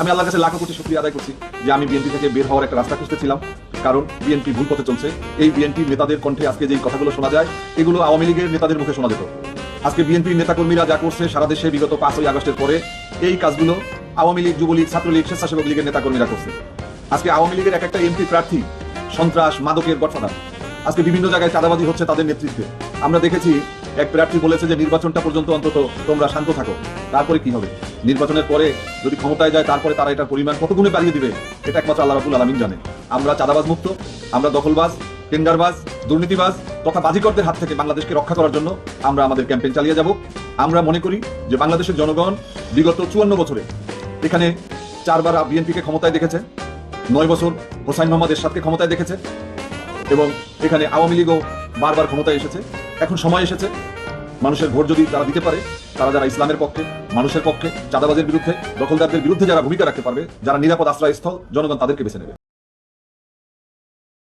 আমি আল্লাহর কাছে লাখো কোটি শুকরিয়া আদায় করছি যে আমি বিএনপি থেকে বের হওয়ার একটা রাস্তা খুঁজতেছিলাম, কারণ বিএনপি ভুল পথে চলছে। এই বিএনপির নেতাদের কণ্ঠে আজকে যে কথাগুলো শোনা যায়, এগুলো আওয়ামী লীগের নেতাদের মুখে শোনা যেত। আজকে বিএনপির নেতাকর্মীরা যা করছে সারা দেশে বিগত 5ই আগস্টের পরে, এই কাজগুলো আওয়ামী লীগ, যুবলীগ, ছাত্রলীগ, স্বেচ্ছাসেবক লীগের নেতাকর্মীরা করছে। আজকে আওয়ামী লীগের এক একটা এমপি প্রার্থী সন্ত্রাস, মাদকের গডফাদার। আজকে বিভিন্ন জায়গায় চাঁদাবাজি হচ্ছে তাদের নেতৃত্বে। আমরা দেখেছি এক প্রার্থী বলেছে যে নির্বাচনটা পর্যন্ত অন্তত তোমরা শান্ত থাকো, তারপরে কি হবে, নির্বাচনের পরে যদি ক্ষমতায় যায় তারপরে তারা এটার পরিমাণ কত গুণে বাড়িয়ে দিবে, এটা একমাত্র আল্লাহ রাব্বুল আলামিন জানে। আমরা চাঁদাবাজ মুক্ত, আমরা দখলবাজ, টেন্ডারবাজ, দুর্নীতিবাজ তথা বাজিকরদের হাত থেকে বাংলাদেশকে রক্ষা করার জন্য আমরা আমাদের ক্যাম্পেইন চালিয়ে যাব। আমরা মনে করি যে বাংলাদেশের জনগণ বিগত 54 বছরে এখানে 4বার বিএনপিকে ক্ষমতায় দেখেছে, 9 বছর হোসাইন মোহাম্মদ এরশাদকে ক্ষমতায় দেখেছে, এবং এখানে আওয়ামী লীগও বারবার ক্ষমতায় এসেছে। এখন সময় এসেছে মানুষের ভোট যদি তারা দিতে পারে, তারা যারা ইসলামের পক্ষে, মানুষের পক্ষে, চাঁদাবাজের বিরুদ্ধে, দখলদারদের বিরুদ্ধে যারা ভূমিকা রাখতে পারবে, যারা নিরাপদ আশ্রয়স্থল, জনগণ তাদেরকে বেছে নেবে।